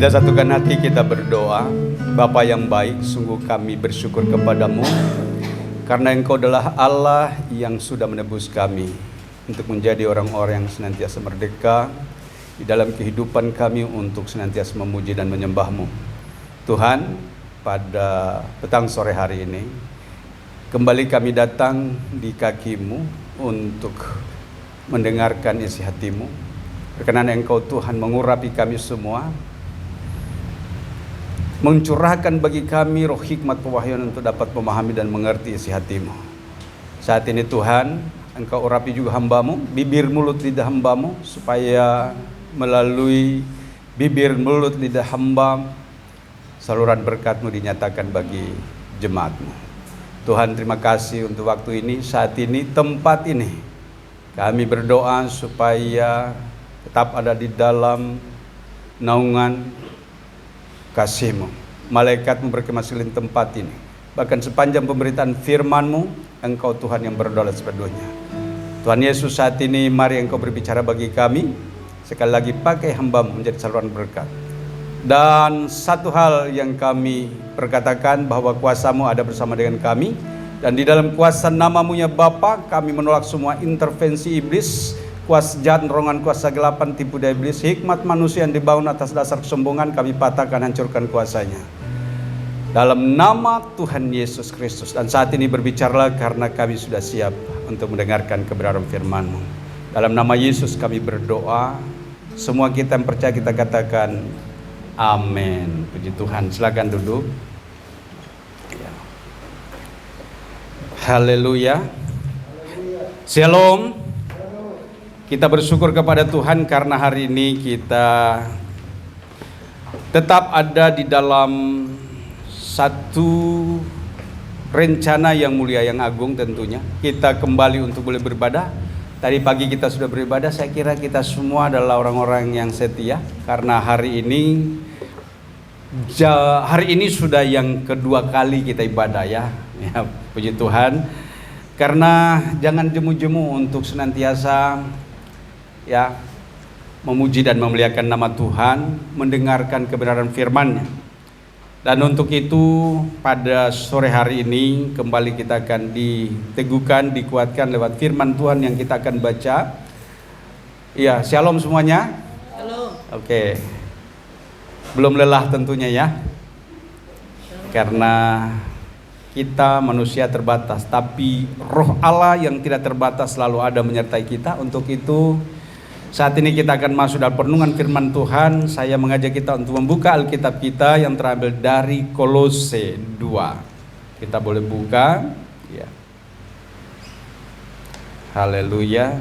Kita satukan hati, kita berdoa. Bapa yang baik, sungguh kami bersyukur kepadamu karena Engkau adalah Allah yang sudah menebus kami untuk menjadi orang-orang yang senantiasa merdeka di dalam kehidupan kami untuk senantiasa memuji dan menyembah-Mu. Tuhan, pada petang sore hari ini kembali kami datang di kaki-Mu untuk mendengarkan isi hati-Mu. Berkenan Engkau Tuhan mengurapi kami semua, mencurahkan bagi kami roh hikmat pewahyuan untuk dapat memahami dan mengerti isi hati-Mu. Saat ini Tuhan, Engkau urapi juga hamba-Mu, bibir mulut lidah hamba-Mu, supaya melalui bibir mulut lidah hamba saluran berkat-Mu dinyatakan bagi jemaat-Mu. Tuhan, terima kasih untuk waktu ini, saat ini, tempat ini. Kami berdoa supaya tetap ada di dalam naungan kasih-Mu. Malaikat-Mu berkemah sekeliling tempat ini. Bahkan sepanjang pemberitaan firman-Mu, Engkau Tuhan yang berdaulat sepenuhnya. Tuhan Yesus, saat ini mari Engkau berbicara bagi kami. Sekali lagi pakai hamba-Mu menjadi saluran berkat. Dan satu hal yang kami perkatakan, bahwa kuasa-Mu ada bersama dengan kami. Dan di dalam kuasa nama-Mu ya Bapa, kami menolak semua intervensi iblis, kuasa jahat, rongan, kuasa gelapan, tipu daya iblis, hikmat manusia yang dibangun atas dasar kesombongan, kami patahkan, hancurkan kuasanya dalam nama Tuhan Yesus Kristus. Dan saat ini berbicaralah, karena kami sudah siap untuk mendengarkan kebenaran firman-Mu. Dalam nama Yesus kami berdoa. Semua kita yang percaya kita katakan amin. Puji Tuhan. Silakan duduk. Haleluya. Shalom. Kita bersyukur kepada Tuhan karena hari ini kita tetap ada di dalam satu rencana yang mulia, yang agung tentunya. Kita kembali untuk boleh beribadah. Tadi pagi kita sudah beribadah, saya kira kita semua adalah orang-orang yang setia. Karena hari ini sudah yang kedua kali kita ibadah ya. Puji Tuhan. Karena jangan jemu-jemu untuk senantiasa ya memuji dan memuliakan nama Tuhan, mendengarkan kebenaran firman-Nya. Dan untuk itu pada sore hari ini kembali kita akan diteguhkan, dikuatkan lewat firman Tuhan yang kita akan baca. Ya, shalom semuanya. Shalom. Oke. Belum lelah tentunya ya. Karena kita manusia terbatas, tapi roh Allah yang tidak terbatas selalu ada menyertai kita. Untuk itu saat ini kita akan masuk dalam perenungan firman Tuhan. Saya mengajak kita untuk membuka Alkitab kita yang terambil dari Kolose 2. Kita boleh buka ya. Haleluya.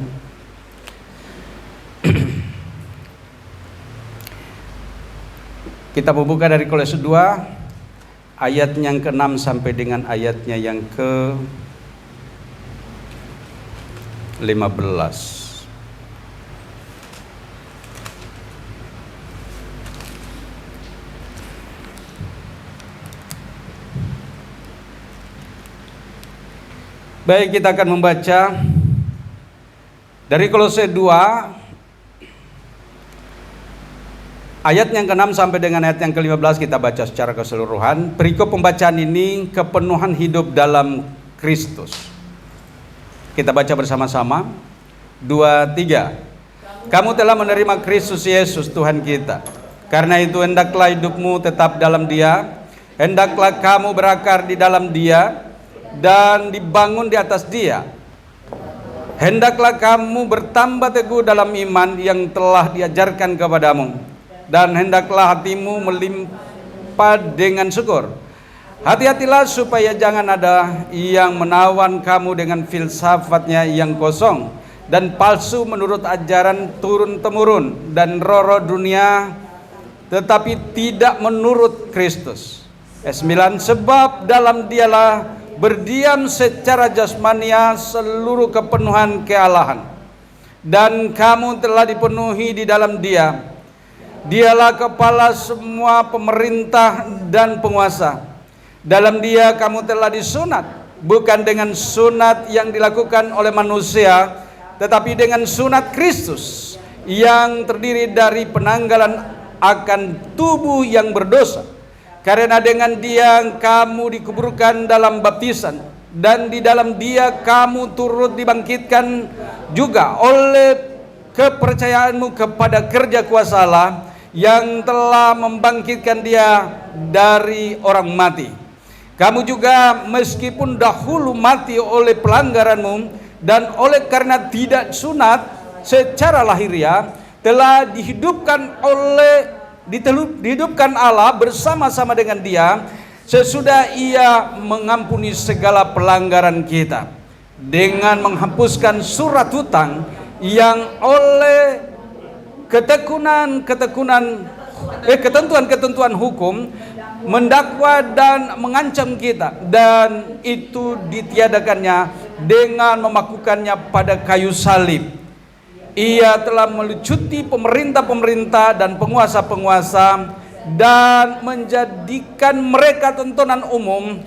Kita membuka dari Kolose 2 ayatnya yang ke-6 sampai dengan ayatnya yang ke-15. Baik, kita akan membaca dari Kolose 2 ayat yang ke-6 sampai dengan ayat yang ke-15. Kita baca secara keseluruhan. Perikop pembacaan ini kepenuhan hidup dalam Kristus. Kita baca bersama-sama. 2, 3. Kamu telah menerima Kristus Yesus Tuhan kita. Karena itu hendaklah hidupmu tetap dalam Dia. Hendaklah kamu berakar di dalam Dia dan dibangun di atas Dia. Hendaklah kamu bertambah teguh dalam iman yang telah diajarkan kepadamu, dan hendaklah hatimu melimpah dengan syukur. Hati-hatilah supaya jangan ada yang menawan kamu dengan filsafatnya yang kosong dan palsu menurut ajaran turun-temurun dan roh-roh dunia, tetapi tidak menurut Kristus. 9. Sebab dalam Dialah berdiam secara jasmania seluruh kepenuhan kealahan, dan kamu telah dipenuhi di dalam Dia. Dialah kepala semua pemerintah dan penguasa. Dalam Dia kamu telah disunat, bukan dengan sunat yang dilakukan oleh manusia, tetapi dengan sunat Kristus yang terdiri dari penanggalan akan tubuh yang berdosa. Karena dengan Dia kamu dikuburkan dalam baptisan, dan di dalam Dia kamu turut dibangkitkan juga oleh kepercayaanmu kepada kerja kuasa Allah yang telah membangkitkan Dia dari orang mati. Kamu juga meskipun dahulu mati oleh pelanggaranmu dan oleh karena tidak sunat secara lahiriah, telah dihidupkan Allah bersama-sama dengan Dia sesudah Ia mengampuni segala pelanggaran kita, dengan menghapuskan surat hutang yang oleh ketentuan-ketentuan hukum mendakwa dan mengancam kita, dan itu ditiadakannya dengan memakukannya pada kayu salib. Ia telah melucuti pemerintah-pemerintah dan penguasa-penguasa dan menjadikan mereka tontonan umum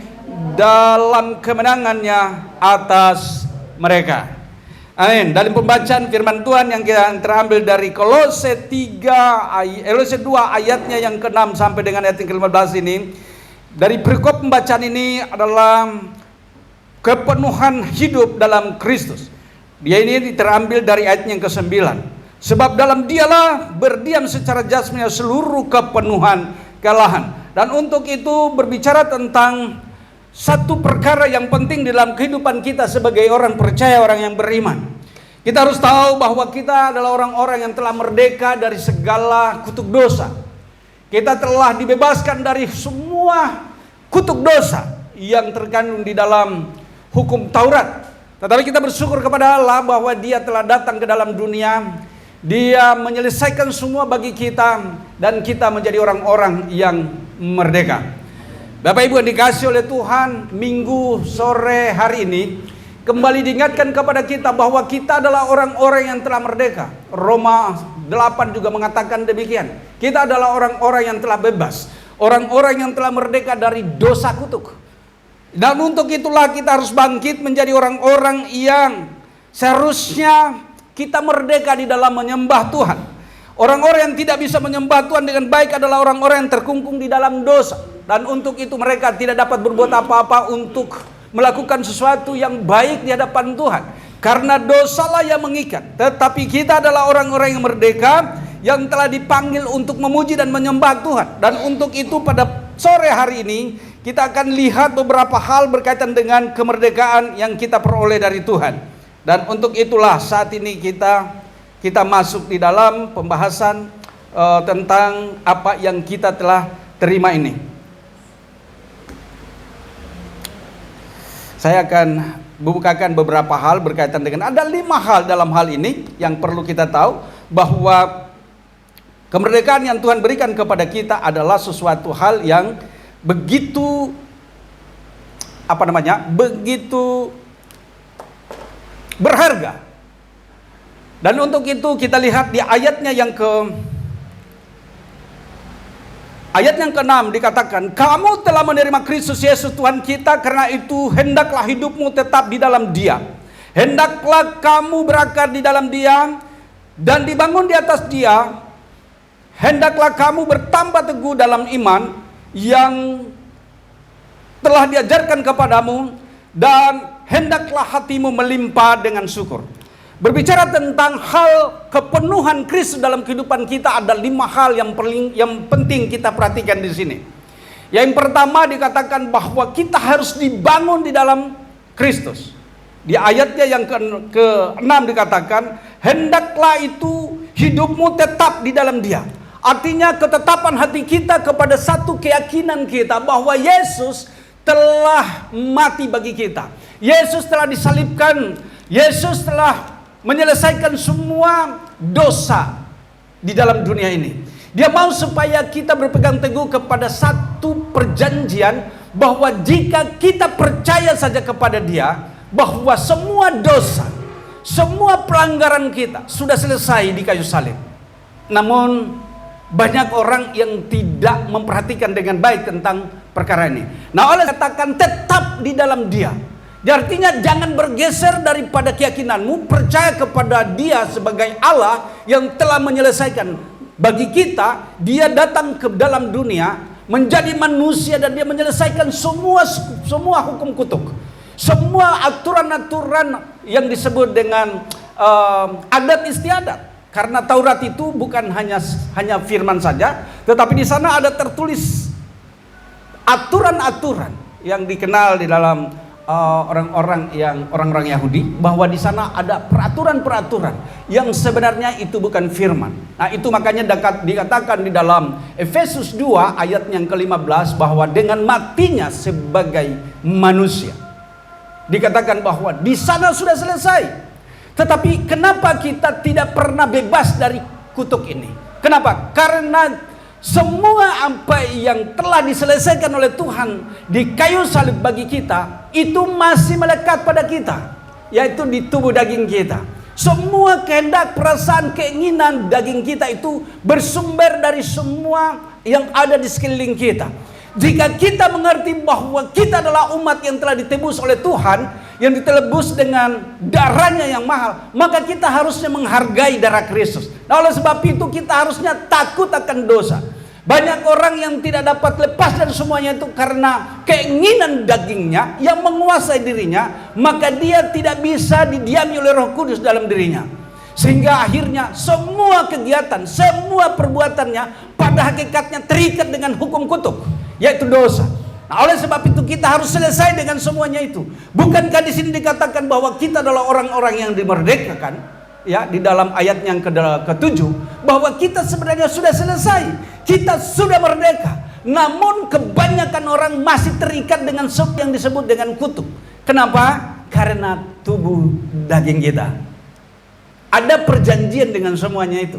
dalam kemenangannya atas mereka. Amin. Dalam pembacaan firman Tuhan yang kita terambil dari Kolose 2 ayatnya yang ke-6 sampai dengan ayat yang ke-15 ini. Dari perikop pembacaan ini adalah kepenuhan hidup dalam Kristus. Dia ini terambil dari ayat yang ke-9. Sebab dalam Dialah berdiam secara jasmani seluruh kepenuhan kealahan. Dan untuk itu berbicara tentang satu perkara yang penting dalam kehidupan kita sebagai orang percaya, orang yang beriman. Kita harus tahu bahwa kita adalah orang-orang yang telah merdeka dari segala kutuk dosa. Kita telah dibebaskan dari semua kutuk dosa yang terkandung di dalam hukum Taurat. Tetapi kita bersyukur kepada Allah bahwa Dia telah datang ke dalam dunia. Dia menyelesaikan semua bagi kita, dan kita menjadi orang-orang yang merdeka. Bapak Ibu yang dikasihi oleh Tuhan, minggu sore hari ini kembali diingatkan kepada kita bahwa kita adalah orang-orang yang telah merdeka. Roma 8 juga mengatakan demikian. Kita adalah orang-orang yang telah bebas, orang-orang yang telah merdeka dari dosa kutuk. Dan untuk itulah kita harus bangkit menjadi orang-orang yang seharusnya kita merdeka di dalam menyembah Tuhan. Orang-orang yang tidak bisa menyembah Tuhan dengan baik adalah orang-orang yang terkungkung di dalam dosa. Dan untuk itu mereka tidak dapat berbuat apa-apa untuk melakukan sesuatu yang baik di hadapan Tuhan. Karena dosalah yang mengikat. Tetapi kita adalah orang-orang yang merdeka, yang telah dipanggil untuk memuji dan menyembah Tuhan. Dan untuk itu pada sore hari ini kita akan lihat beberapa hal berkaitan dengan kemerdekaan yang kita peroleh dari Tuhan. Dan untuk itulah saat ini kita masuk di dalam pembahasan tentang apa yang kita telah terima ini. Saya akan bukakan beberapa hal berkaitan dengan, ada 5 hal dalam hal ini yang perlu kita tahu, bahwa kemerdekaan yang Tuhan berikan kepada kita adalah sesuatu hal yang begitu begitu berharga. Dan untuk itu kita lihat di ayatnya yang ke-6 dikatakan, kamu telah menerima Kristus Yesus Tuhan kita, karena itu hendaklah hidupmu tetap di dalam Dia. Hendaklah kamu berakar di dalam Dia dan dibangun di atas Dia. Hendaklah kamu bertambah teguh dalam iman yang telah diajarkan kepadamu, dan hendaklah hatimu melimpah dengan syukur. Berbicara tentang hal kepenuhan Kristus dalam kehidupan kita, ada 5 hal yang penting kita perhatikan di sini. Yang pertama dikatakan bahwa kita harus dibangun di dalam Kristus. Di ayatnya yang ke-6 dikatakan, hendaklah itu hidupmu tetap di dalam Dia. Artinya ketetapan hati kita kepada satu keyakinan kita bahwa Yesus telah mati bagi kita. Yesus telah disalibkan. Yesus telah menyelesaikan semua dosa di dalam dunia ini. Dia mau supaya kita berpegang teguh kepada satu perjanjian, bahwa jika kita percaya saja kepada Dia, bahwa semua dosa, semua pelanggaran kita sudah selesai di kayu salib. Namun banyak orang yang tidak memperhatikan dengan baik tentang perkara ini. Nah, oleh katakan tetap di dalam Dia. Artinya jangan bergeser daripada keyakinanmu, percaya kepada Dia sebagai Allah yang telah menyelesaikan bagi kita, dia datang ke dalam dunia menjadi manusia dan dia menyelesaikan semua hukum kutuk, semua aturan-aturan yang disebut dengan adat istiadat. Karena Taurat itu bukan hanya firman saja, tetapi di sana ada tertulis aturan-aturan yang dikenal di dalam orang-orang Yahudi, bahwa di sana ada peraturan-peraturan yang sebenarnya itu bukan firman. Nah, itu makanya dikatakan di dalam Efesus 2 ayat yang ke-15 bahwa dengan matinya sebagai manusia, dikatakan bahwa di sana sudah selesai. Tetapi kenapa kita tidak pernah bebas dari kutuk ini? Kenapa? Karena semua apa yang telah diselesaikan oleh Tuhan di kayu salib bagi kita, itu masih melekat pada kita, yaitu di tubuh daging kita. Semua kehendak, perasaan, keinginan daging kita itu bersumber dari semua yang ada di sekeliling kita. Jika kita mengerti bahwa kita adalah umat yang telah ditebus oleh Tuhan, yang ditebus dengan darahnya yang mahal, maka kita harusnya menghargai darah Kristus. Nah, oleh sebab itu kita harusnya takut akan dosa. Banyak orang yang tidak dapat lepas dari semuanya itu karena keinginan dagingnya yang menguasai dirinya, maka dia tidak bisa didiami oleh Roh Kudus dalam dirinya. Sehingga akhirnya semua kegiatan, semua perbuatannya pada hakikatnya terikat dengan hukum kutuk, yaitu dosa. Nah, oleh sebab itu kita harus selesai dengan semuanya itu. Bukankah di sini dikatakan bahwa kita adalah orang-orang yang dimerdekakan? Ya, di dalam ayat yang ke-7 bahwa kita sebenarnya sudah selesai. Kita sudah merdeka. Namun kebanyakan orang masih terikat dengan yang disebut dengan kutuk. Kenapa? Karena tubuh daging kita. Ada perjanjian dengan semuanya itu.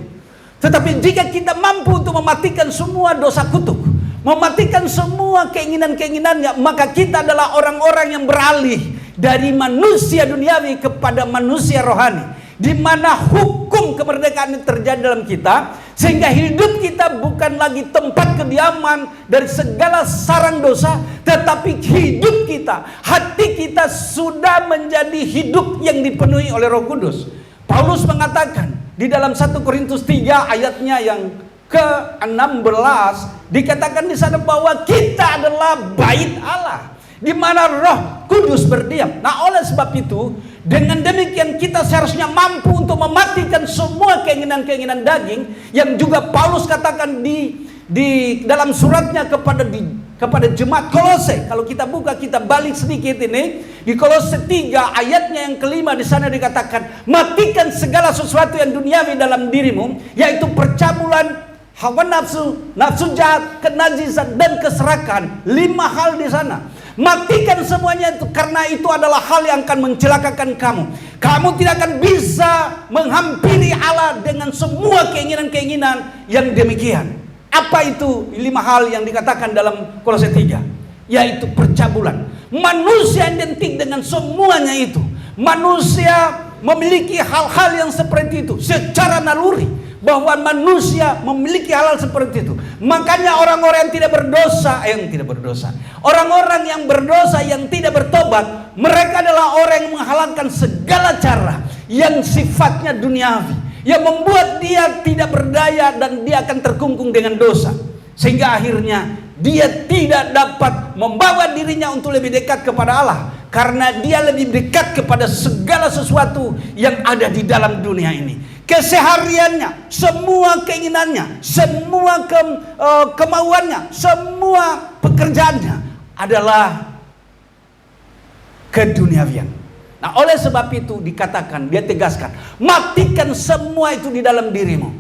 Tetapi jika kita mampu untuk mematikan semua dosa kutuk, mematikan semua keinginan-keinginannya, maka kita adalah orang-orang yang beralih dari manusia duniawi kepada manusia rohani, di mana hukum kemerdekaan ini terjadi dalam kita, sehingga hidup kita bukan lagi tempat kediaman dari segala sarang dosa, tetapi hidup kita, hati kita sudah menjadi hidup yang dipenuhi oleh Roh Kudus. Paulus mengatakan di dalam 1 Korintus 3 ayatnya yang ke-16, dikatakan di sana bahwa kita adalah bait Allah, di mana Roh Kudus berdiam. Nah, oleh sebab itu, dengan demikian kita seharusnya mampu untuk mematikan semua keinginan-keinginan daging yang juga Paulus katakan di dalam suratnya kepada jemaat Kolose. Kalau kita buka, kita balik sedikit ini di Kolose 3 ayatnya yang ke-5, di sana dikatakan, matikan segala sesuatu yang duniawi dalam dirimu, yaitu percabulan, hawa nafsu, nafsu jahat, kenajisan, dan keserakahan. 5 hal di sana. Matikan semuanya itu, karena itu adalah hal yang akan mencelakakan kamu. Kamu tidak akan bisa menghampiri Allah dengan semua keinginan-keinginan yang demikian. Apa itu 5 hal yang dikatakan dalam Kolose 3? Yaitu percabulan. Manusia identik dengan semuanya itu. Manusia memiliki hal-hal yang seperti itu secara naluri, bahwa manusia memiliki hal-hal seperti itu. Makanya orang-orang yang tidak berdosa, orang-orang yang berdosa yang tidak bertobat, mereka adalah orang yang menghalalkan segala cara yang sifatnya duniawi, yang membuat dia tidak berdaya dan dia akan terkungkung dengan dosa, sehingga akhirnya dia tidak dapat membawa dirinya untuk lebih dekat kepada Allah, karena dia lebih dekat kepada segala sesuatu yang ada di dalam dunia ini. Kesehariannya, semua keinginannya, semua kemauannya, semua pekerjaannya adalah keduniawian. Nah, oleh sebab itu dikatakan, dia tegaskan, matikan semua itu di dalam dirimu,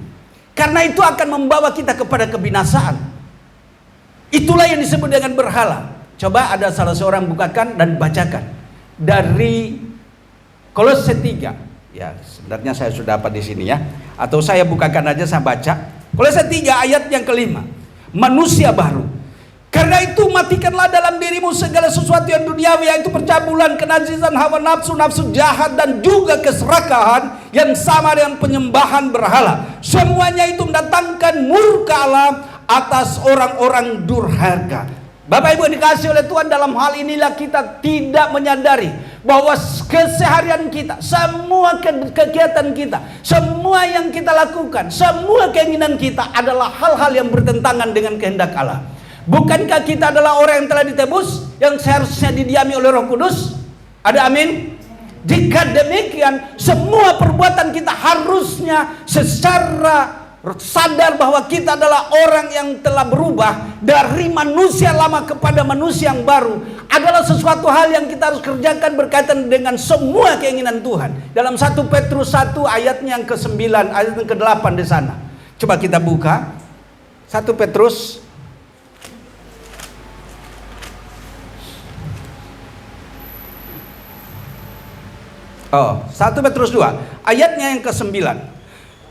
karena itu akan membawa kita kepada kebinasaan. Itulah yang disebut dengan berhala. Coba ada salah seorang bukakan dan bacakan dari Kolose 3. Ya, sebenarnya saya sudah dapat di sini ya. Atau saya bukakan aja, saya baca. Kolose 3 ayat yang ke-5. Manusia baru. Karena itu matikanlah dalam dirimu segala sesuatu yang duniawi, yaitu percabulan, kenajisan, hawa nafsu, nafsu jahat, dan juga keserakahan yang sama dengan penyembahan berhala. Semuanya itu mendatangkan murka Allah atas orang-orang durhaka. Bapak Ibu dikasih oleh Tuhan, dalam hal inilah kita tidak menyadari bahwa keseharian kita, semua kegiatan kita, semua yang kita lakukan, semua keinginan kita adalah hal-hal yang bertentangan dengan kehendak Allah. Bukankah kita adalah orang yang telah ditebus, yang seharusnya didiami oleh Roh Kudus? Ada amin? Jika demikian, semua perbuatan kita harusnya secara sadar bahwa kita adalah orang yang telah berubah dari manusia lama kepada manusia yang baru, adalah sesuatu hal yang kita harus kerjakan berkaitan dengan semua keinginan Tuhan. Dalam 1 Petrus 1 ayatnya yang ke-9, ayat yang ke-8 di sana. Coba kita buka 1 Petrus 1 Petrus 2 ayatnya yang ke-9.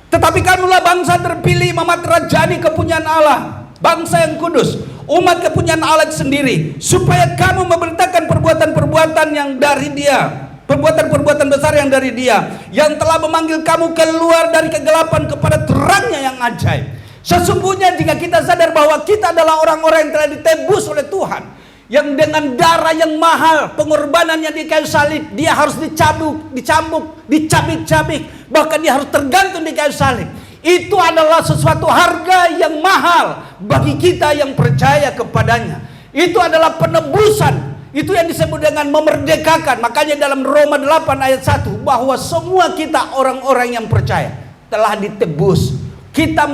Tetapi kamulah bangsa terpilih, umat rajani kepunyaan Allah, bangsa yang kudus, umat kepunyaan Allah sendiri, supaya kamu memberitakan perbuatan-perbuatan yang dari Dia, perbuatan-perbuatan besar yang dari Dia, yang telah memanggil kamu keluar dari kegelapan kepada terangnya yang ajaib. Sesungguhnya jika kita sadar bahwa kita adalah orang-orang yang telah ditebus oleh Tuhan, yang dengan darah yang mahal, pengorbanannya di kayu salib, dia harus dicabik-cabik, bahkan dia harus tergantung di kayu salib. Itu adalah sesuatu harga yang mahal bagi kita yang percaya kepadanya. Itu adalah penebusan. Itu yang disebut dengan memerdekakan. Makanya dalam Roma 8 ayat 1, bahwa semua kita orang-orang yang percaya telah ditebus. Kita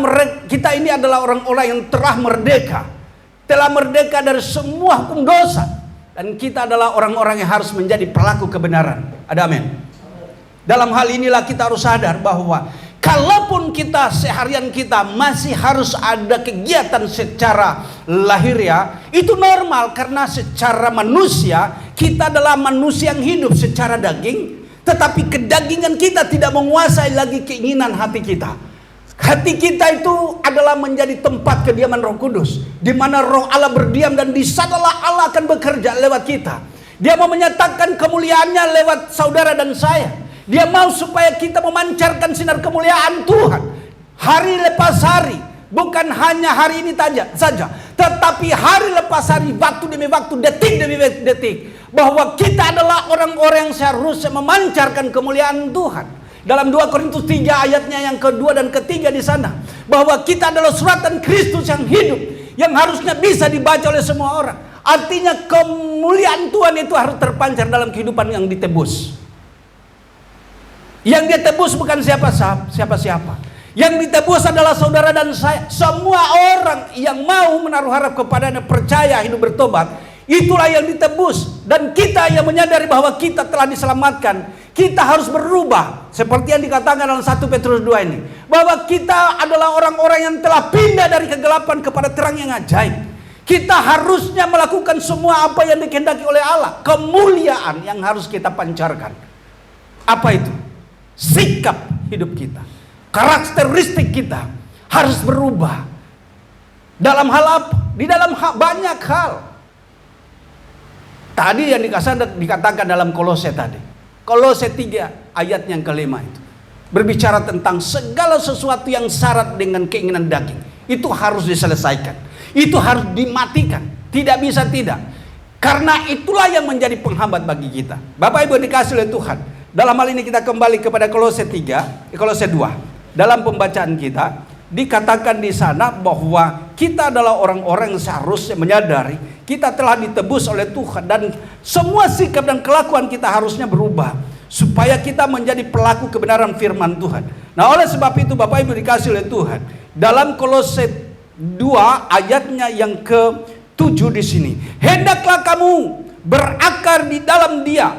ini adalah orang-orang yang telah merdeka, telah merdeka dari semua hukum dosa, dan kita adalah orang-orang yang harus menjadi pelaku kebenaran. Ada amin. Dalam hal inilah kita harus sadar bahwa kalaupun kita seharian kita masih harus ada kegiatan secara lahiriah, itu normal karena secara manusia kita adalah manusia yang hidup secara daging, tetapi kedagingan kita tidak menguasai lagi keinginan hati kita. Hati kita itu adalah menjadi tempat kediaman Roh Kudus, di mana Roh Allah berdiam, dan di sanalah Allah akan bekerja lewat kita. Dia mau menyatakan kemuliaannya lewat saudara dan saya. Dia mau supaya kita memancarkan sinar kemuliaan Tuhan hari lepas hari, bukan hanya hari ini saja, tetapi hari lepas hari, waktu demi waktu, detik demi detik, bahwa kita adalah orang-orang yang seharusnya memancarkan kemuliaan Tuhan. Dalam 2 Korintus 3 ayatnya yang kedua dan ketiga di sana, bahwa kita adalah suratan Kristus yang hidup, yang harusnya bisa dibaca oleh semua orang. Artinya kemuliaan Tuhan itu harus terpancar dalam kehidupan yang ditebus. Yang ditebus bukan siapa-siapa. Yang ditebus adalah saudara dan saya. Semua orang yang mau menaruh harap kepadanya, percaya, hidup bertobat, itulah yang ditebus. Dan kita yang menyadari bahwa kita telah diselamatkan, kita harus berubah. Seperti yang dikatakan dalam 1 Petrus 2 ini, bahwa kita adalah orang-orang yang telah pindah dari kegelapan kepada terang yang ajaib. Kita harusnya melakukan semua apa yang dikehendaki oleh Allah. Kemuliaan yang harus kita pancarkan. Apa itu? Sikap hidup kita, karakteristik kita harus berubah. Dalam hal apa? Di dalam banyak hal. Tadi yang dikatakan dalam Kolose tadi, Kolose 3 ayat yang kelima itu berbicara tentang segala sesuatu yang syarat dengan keinginan daging. Itu harus diselesaikan, itu harus dimatikan. Tidak bisa tidak. Karena itulah yang menjadi penghambat bagi kita. Bapak Ibu dikasih oleh Tuhan, dalam hal ini kita kembali kepada Kolose 2. Dalam pembacaan kita dikatakan di sana bahwa kita adalah orang-orang yang seharusnya menyadari kita telah ditebus oleh Tuhan, dan semua sikap dan kelakuan kita harusnya berubah supaya kita menjadi pelaku kebenaran firman Tuhan. Nah, oleh sebab itu Bapak Ibu dikasih oleh Tuhan, dalam Kolose 2 ayatnya yang ke-7 di sini, hendaklah kamu berakar di dalam Dia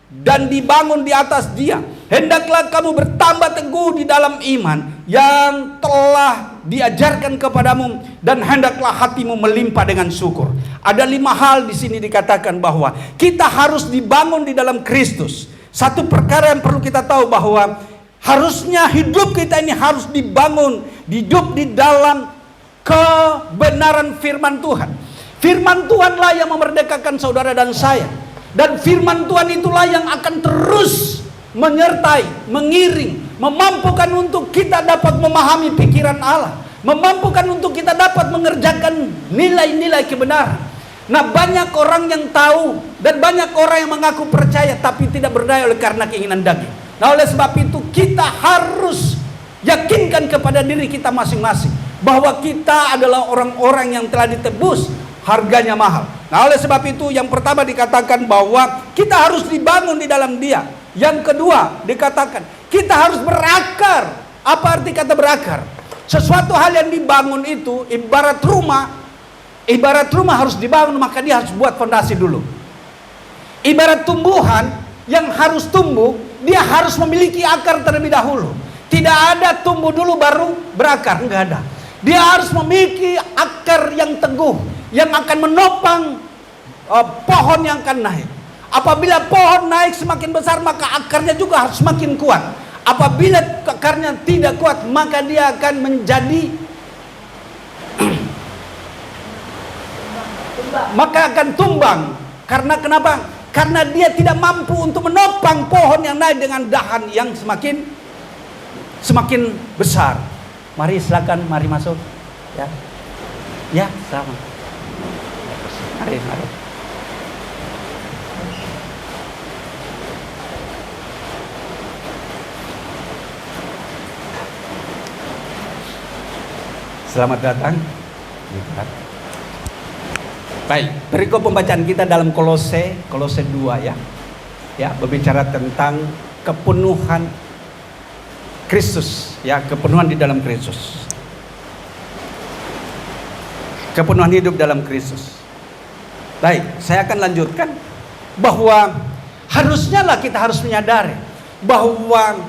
dan dibangun di atas Dia. Hendaklah kamu bertambah teguh di dalam iman yang telah diajarkan kepadamu, dan hendaklah hatimu melimpah dengan syukur. Ada 5 hal di sini dikatakan bahwa kita harus dibangun di dalam Kristus. Satu perkara yang perlu kita tahu bahwa harusnya hidup kita ini harus dibangun, hidup di dalam kebenaran firman Tuhan. Firman Tuhanlah yang memerdekakan saudara dan saya. Dan firman Tuhan itulah yang akan terus menyertai, mengiring, memampukan untuk kita dapat memahami pikiran Allah, memampukan untuk kita dapat mengerjakan nilai-nilai kebenaran. Nah, banyak orang yang tahu dan banyak orang yang mengaku percaya tapi tidak berdaya oleh karena keinginan daging. Nah, oleh sebab itu kita harus yakinkan kepada diri kita masing-masing bahwa kita adalah orang-orang yang telah ditebus, harganya mahal. Nah, oleh sebab itu yang pertama dikatakan bahwa kita harus dibangun di dalam Dia. Yang kedua dikatakan kita harus berakar. Apa arti kata berakar? Sesuatu hal yang dibangun itu ibarat rumah. Ibarat rumah harus dibangun, maka dia harus buat fondasi dulu. Ibarat tumbuhan yang harus tumbuh, dia harus memiliki akar terlebih dahulu. Tidak ada tumbuh dulu baru berakar, enggak ada. Dia harus memiliki akar yang teguh, yang akan menopang pohon yang akan naik. Apabila pohon naik semakin besar, maka akarnya juga harus semakin kuat. Apabila akarnya tidak kuat, maka dia akan menjadi maka akan tumbang. Karena kenapa? Karena dia tidak mampu untuk menopang pohon yang naik dengan dahan yang semakin besar. Mari silakan, mari masuk. Ya, ya, sama. Mari. Selamat datang. Baik, berikut pembacaan kita dalam Kolose 2 ya. Ya, berbicara tentang kepenuhan Kristus, ya, kepenuhan di dalam Kristus. Kepenuhan hidup dalam Kristus. Baik, saya akan lanjutkan bahwa harusnya lah kita harus menyadari bahwa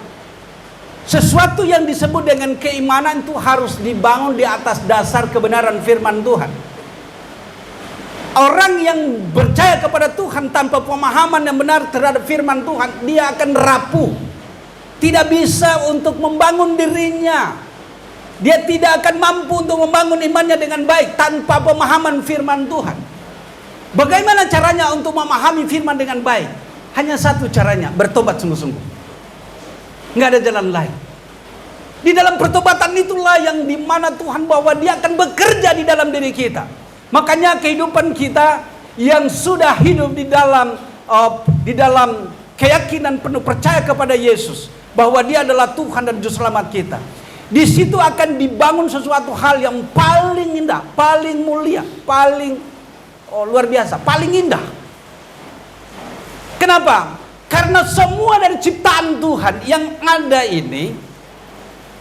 sesuatu yang disebut dengan keimanan itu harus dibangun di atas dasar kebenaran firman Tuhan. Orang yang percaya kepada Tuhan tanpa pemahaman yang benar terhadap firman Tuhan, dia akan rapuh. Tidak bisa untuk membangun dirinya. Dia tidak akan mampu untuk membangun imannya dengan baik tanpa pemahaman firman Tuhan. Bagaimana caranya untuk memahami firman dengan baik? Hanya satu caranya, bertobat sungguh-sungguh. Nggak ada jalan lain. Di dalam pertobatan itulah yang dimana Tuhan bahwa Dia akan bekerja di dalam diri kita. Makanya kehidupan kita yang sudah hidup di dalam keyakinan penuh percaya kepada Yesus bahwa Dia adalah Tuhan dan Juru Selamat kita. Di situ akan dibangun sesuatu hal yang paling indah, paling mulia, paling luar biasa, paling indah. Kenapa? Karena semua dari ciptaan Tuhan yang ada ini,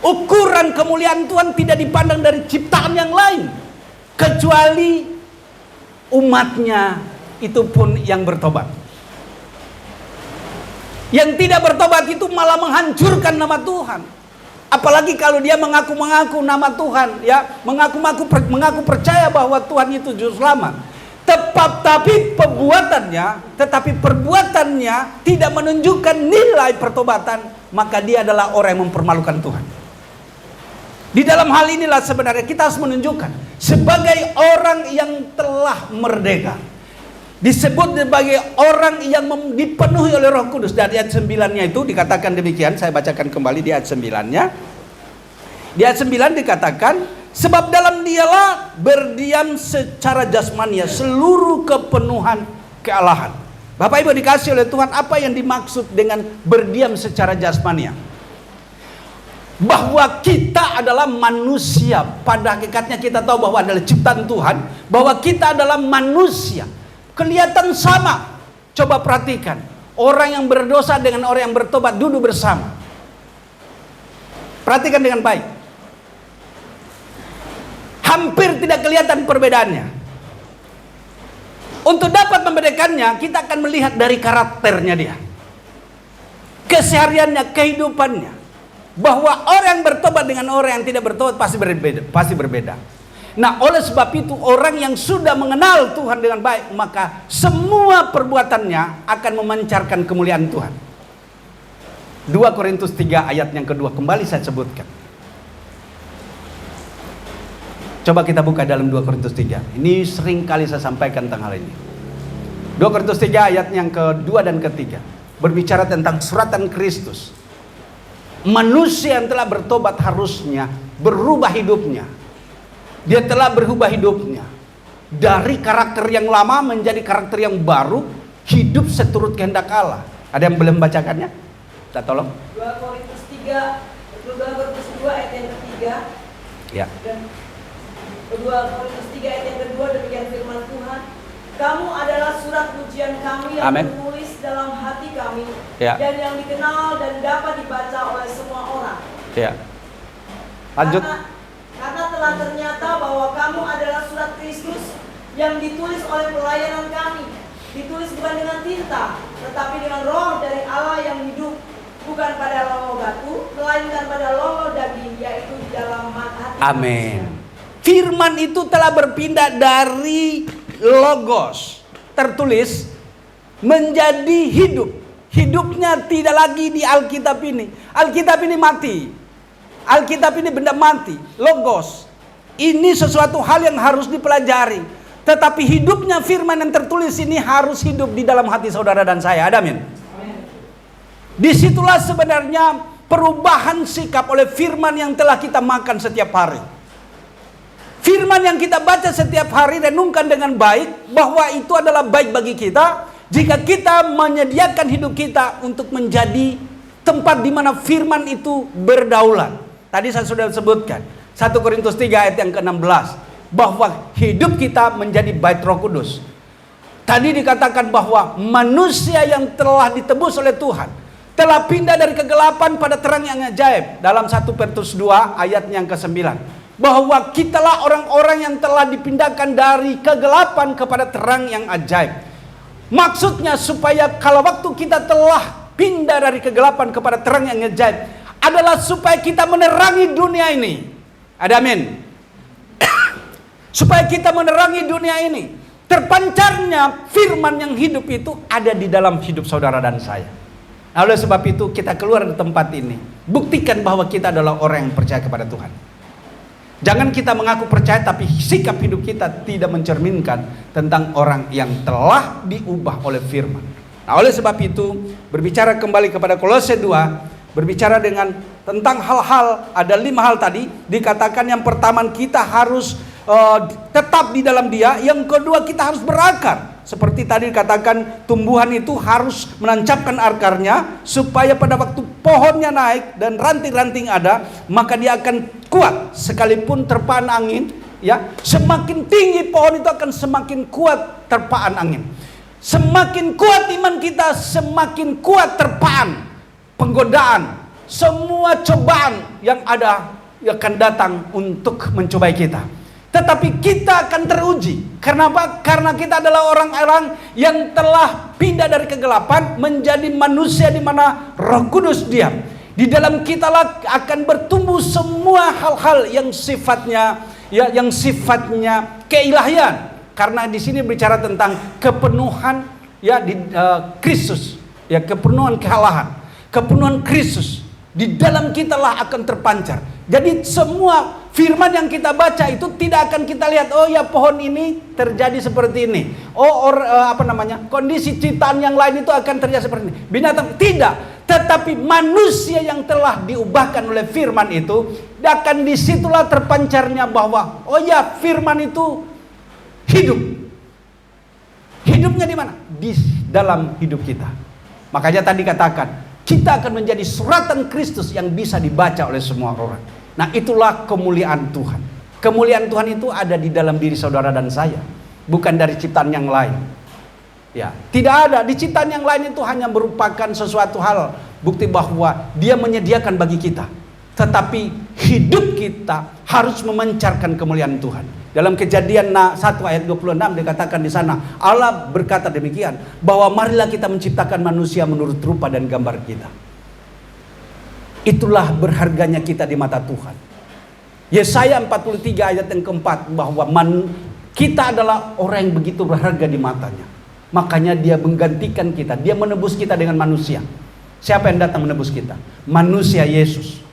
ukuran kemuliaan Tuhan tidak dipandang dari ciptaan yang lain. Kecuali umatnya itu pun yang bertobat. Yang tidak bertobat itu malah menghancurkan nama Tuhan. Apalagi kalau dia mengaku-ngaku nama Tuhan, ya, mengaku percaya bahwa Tuhan itu juru selamat. Tetapi perbuatannya tidak menunjukkan nilai pertobatan, maka dia adalah orang yang mempermalukan Tuhan. Di dalam hal inilah sebenarnya kita harus menunjukkan sebagai orang yang telah merdeka, disebut sebagai orang yang dipenuhi oleh Roh Kudus. Dari ayat 9-nya itu dikatakan demikian. Saya bacakan kembali di ayat 9-nya. Di ayat 9 dikatakan, sebab dalam Dialah berdiam secara jasmania seluruh kepenuhan kealahan. Bapak Ibu dikasih oleh Tuhan, apa yang dimaksud dengan berdiam secara jasmania? Bahwa kita adalah manusia. Pada hakikatnya kita tahu bahwa adalah ciptaan Tuhan, bahwa kita adalah manusia. Kelihatan sama. Coba perhatikan, orang yang berdosa dengan orang yang bertobat duduk bersama. Perhatikan dengan baik. Hampir tidak kelihatan perbedaannya. Untuk dapat membedakannya, kita akan melihat dari karakternya dia, kesehariannya, kehidupannya. Bahwa orang yang bertobat dengan orang yang tidak bertobat pasti berbeda. Nah, oleh sebab itu orang yang sudah mengenal Tuhan dengan baik, maka semua perbuatannya akan memancarkan kemuliaan Tuhan. 2 Korintus 3 ayat yang kedua kembali saya sebutkan. Coba kita buka dalam 2 Korintus 3. Ini sering kali saya sampaikan tentang hal ini. 2 Korintus 3 ayat yang kedua dan ketiga berbicara tentang suratan Kristus. Manusia yang telah bertobat harusnya berubah hidupnya. Dia telah berubah hidupnya. dari karakter yang lama menjadi karakter yang baru, hidup seturut kehendak Allah. Ada yang belum bacakannya? Kita tolong. 2 Korintus 3, 2 Korintus 2 ayat yang ketiga. Ya. Dan 2 Korintus 3 ayat yang kedua, demikian firman Tuhan. Kamu adalah surat pujian kami yang Amen. tertulis dalam hati kami, Ya. dan yang dikenal dan dapat dibaca oleh semua orang. Ya. Lanjut. Karena telah ternyata bahwa kamu adalah surat Kristus yang ditulis oleh pelayanan kami, ditulis bukan dengan tinta, tetapi dengan roh dari Allah yang hidup, bukan pada logo batu, melainkan pada logo daging, yaitu di dalam hati. Amin. Firman itu telah berpindah dari logos tertulis menjadi hidup. Hidupnya tidak lagi di Alkitab ini. Alkitab ini mati. Alkitab ini benda mati. Logos. Ini sesuatu hal yang harus dipelajari. Tetapi hidupnya firman yang tertulis ini harus hidup di dalam hati saudara dan saya. Amin. Disitulah sebenarnya perubahan sikap oleh firman yang telah kita makan setiap hari. Firman yang kita baca setiap hari, renungkan dengan baik, bahwa itu adalah baik bagi kita jika kita menyediakan hidup kita untuk menjadi tempat di mana firman itu berdaulat. Tadi saya sudah sebutkan 1 Korintus 3 ayat yang ke-16, bahwa hidup kita menjadi bait Roh Kudus. Tadi dikatakan bahwa manusia yang telah ditebus oleh Tuhan telah pindah dari kegelapan pada terang yang ajaib. Dalam 1 Petrus 2 ayat yang ke-9, bahwa kitalah orang-orang yang telah dipindahkan dari kegelapan kepada terang yang ajaib. Maksudnya supaya kalau waktu kita telah pindah dari kegelapan kepada terang yang ajaib, adalah supaya kita menerangi dunia ini. Ada amin. Supaya kita menerangi dunia ini. Terpancarnya firman yang hidup itu ada di dalam hidup saudara dan saya. Nah, oleh sebab itu kita keluar dari tempat ini, buktikan bahwa kita adalah orang yang percaya kepada Tuhan. Jangan kita mengaku percaya tapi sikap hidup kita tidak mencerminkan tentang orang yang telah diubah oleh firman. Nah, oleh sebab itu berbicara kembali kepada Kolose 2, berbicara dengan tentang hal-hal, ada 5 hal tadi. Dikatakan yang pertama kita harus tetap di dalam Dia, yang kedua kita harus berakar. Seperti tadi dikatakan, tumbuhan itu harus menancapkan akarnya supaya pada waktu pohonnya naik dan ranting-ranting ada, maka dia akan kuat sekalipun terpaan angin. Ya, semakin tinggi pohon itu akan semakin kuat terpaan angin. Semakin kuat iman kita, semakin kuat terpaan penggodaan, semua cobaan yang ada akan datang untuk mencobai kita. Tetapi kita akan teruji. Kenapa? Karena kita adalah orang-orang yang telah pindah dari kegelapan menjadi manusia di mana Roh Kudus diam. Di dalam kita lah akan bertumbuh semua hal-hal yang sifatnya keilahian. Karena di sini bicara tentang kepenuhan di Kristus, kepenuhan kealahan, kepenuhan Kristus. Di dalam kita lah akan terpancar. Jadi semua firman yang kita baca itu tidak akan kita lihat, oh ya pohon ini terjadi seperti ini. Kondisi ciptaan yang lain itu akan terjadi seperti ini. Binatang tidak, tetapi manusia yang telah diubahkan oleh firman itu, akan disitulah terpancarnya bahwa oh ya firman itu hidup. Hidupnya di mana? Di dalam hidup kita. Makanya tadi katakan, kita akan menjadi suratan Kristus yang bisa dibaca oleh semua orang. Nah, itulah kemuliaan Tuhan. Kemuliaan Tuhan itu ada di dalam diri saudara dan saya, bukan dari ciptaan yang lain. Ya, tidak ada di ciptaan yang lain, itu hanya merupakan sesuatu hal bukti bahwa Dia menyediakan bagi kita. Tetapi hidup kita harus memancarkan kemuliaan Tuhan. Dalam Kejadian 1 ayat 26 dikatakan di sana, Allah berkata demikian, bahwa marilah kita menciptakan manusia menurut rupa dan gambar kita. Itulah berharganya kita di mata Tuhan. Yesaya 43 ayat yang keempat, bahwa kita adalah orang yang begitu berharga di matanya. Makanya Dia menggantikan kita, Dia menebus kita dengan manusia. Siapa yang datang menebus kita? Manusia Yesus.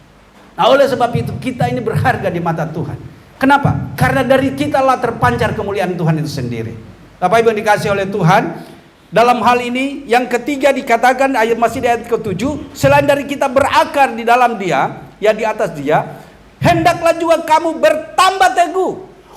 Nah, oleh sebab itu kita ini berharga di mata Tuhan. Kenapa? Karena dari kita lah terpancar kemuliaan Tuhan itu sendiri. Bapak Ibu yang dikasihi oleh Tuhan, dalam hal ini yang ketiga dikatakan masih di ayat ke-7, selain dari kita berakar di dalam Dia, ya di atas Dia, hendaklah juga kamu bertambah teguh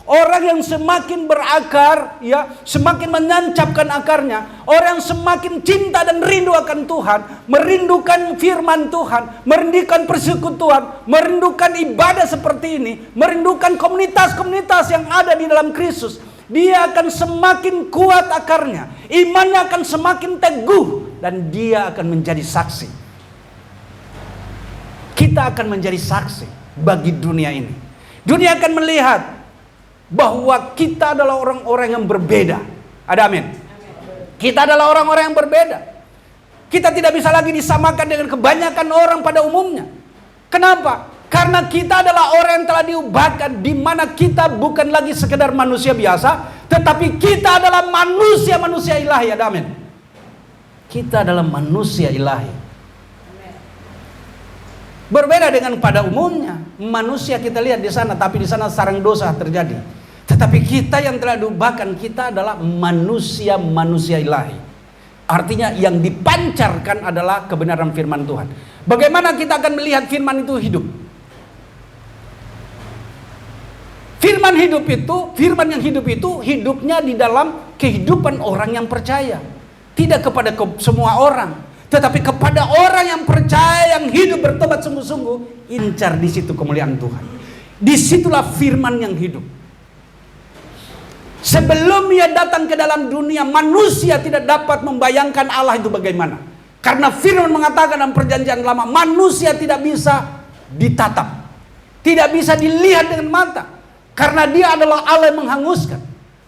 Orang yang semakin berakar, ya, semakin menancapkan akarnya, orang yang semakin cinta dan rindu akan Tuhan, merindukan firman Tuhan, merindukan persekutuan, merindukan ibadah seperti ini, merindukan komunitas-komunitas yang ada di dalam Kristus, dia akan semakin kuat akarnya, imannya akan semakin teguh, dan dia akan menjadi saksi. Kita akan menjadi saksi bagi dunia ini. Dunia akan melihat bahwa kita adalah orang-orang yang berbeda. Ada amin? Kita adalah orang-orang yang berbeda. Kita tidak bisa lagi disamakan dengan kebanyakan orang pada umumnya. Kenapa? Karena kita adalah orang yang telah diubahkan, di mana kita bukan lagi sekedar manusia biasa, tetapi kita adalah manusia-manusia ilahi. Ada amin? Kita adalah manusia ilahi. Berbeda dengan pada umumnya. Manusia kita lihat di sana, tapi di sana sarang dosa terjadi. Tetapi kita yang telah diubahkan, kita adalah manusia-manusia ilahi. Artinya yang dipancarkan adalah kebenaran firman Tuhan. Bagaimana kita akan melihat firman itu hidup? Firman yang hidup itu hidupnya di dalam kehidupan orang yang percaya. Tidak kepada semua orang, tetapi kepada orang yang percaya, yang hidup bertobat sungguh-sungguh. Incar di situ kemuliaan Tuhan. Disitulah firman yang hidup. Sebelum ia datang ke dalam dunia, manusia tidak dapat membayangkan Allah itu bagaimana. Karena firman mengatakan dalam perjanjian lama, manusia tidak bisa ditatap, tidak bisa dilihat dengan mata, karena dia adalah Allah yang menghanguskan.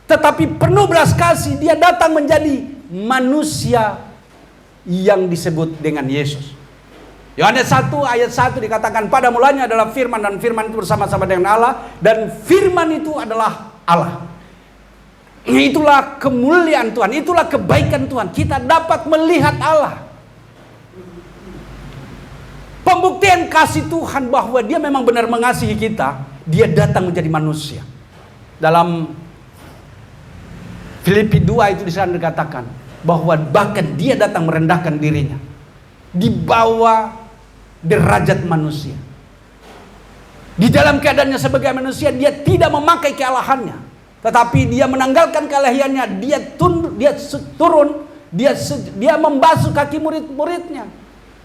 Tetapi penuh belas kasih, dia datang menjadi manusia yang disebut dengan Yesus. Yohanes 1 ayat 1 dikatakan, pada mulanya adalah firman, dan firman itu bersama-sama dengan Allah, dan firman itu adalah Allah. Itulah kemuliaan Tuhan, itulah kebaikan Tuhan. Kita dapat melihat Allah. Pembuktian kasih Tuhan bahwa dia memang benar mengasihi kita, dia datang menjadi manusia. Dalam Filipi 2 itu di sana dikatakan bahwa bahkan dia datang merendahkan dirinya di bawah derajat manusia. Di dalam keadaannya sebagai manusia, dia tidak memakai kealahannya, tetapi dia menanggalkan kealahiannya. Dia turun, dia membasuh kaki murid-muridnya.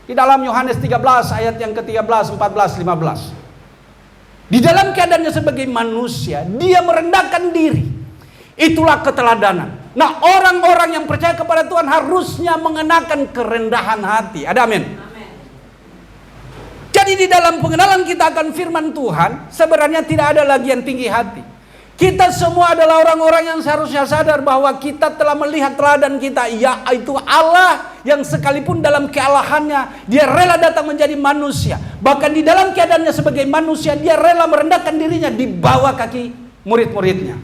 Di dalam Yohanes 13 ayat yang ke-13, 14, 15. Di dalam keadaannya sebagai manusia, dia merendahkan diri. Itulah keteladanan. Nah, orang-orang yang percaya kepada Tuhan harusnya mengenakan kerendahan hati. Ada amin? Jadi di dalam pengenalan kita akan firman Tuhan, sebenarnya tidak ada lagi yang tinggi hati. Kita semua adalah orang-orang yang seharusnya sadar bahwa kita telah melihat teladan kita, yaitu Allah yang sekalipun dalam kealahannya, dia rela datang menjadi manusia. Bahkan di dalam keadaannya sebagai manusia, dia rela merendahkan dirinya di bawah kaki murid-muridnya.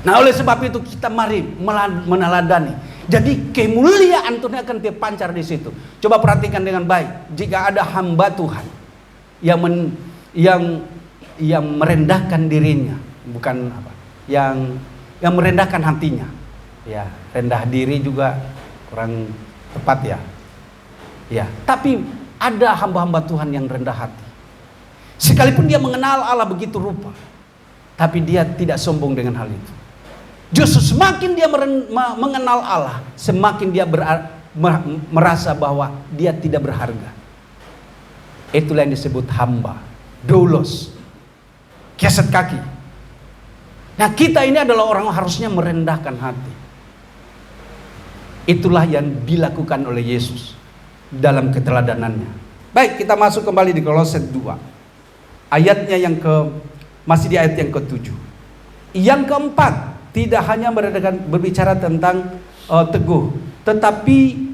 Nah, oleh sebab itu kita mari meneladani. Jadi kemuliaan Tuhan akan terpancar di situ. Coba perhatikan dengan baik. Jika ada hamba Tuhan yang merendahkan dirinya, bukan apa, yang merendahkan hatinya, ya, rendah diri juga kurang tepat, ya. Tapi ada hamba-hamba Tuhan yang rendah hati, sekalipun dia mengenal Allah begitu rupa, tapi dia tidak sombong dengan hal itu. Justru semakin dia mengenal Allah, semakin dia merasa bahwa dia tidak berharga. Itulah yang disebut hamba, doulos, keset kaki. Nah, kita ini adalah orang yang harusnya merendahkan hati. Itulah yang dilakukan oleh Yesus dalam keteladanannya. Baik, kita masuk kembali di Kolose 2. Ayatnya masih di ayat yang ke-7. Yang keempat, tidak hanya berbicara tentang teguh, tetapi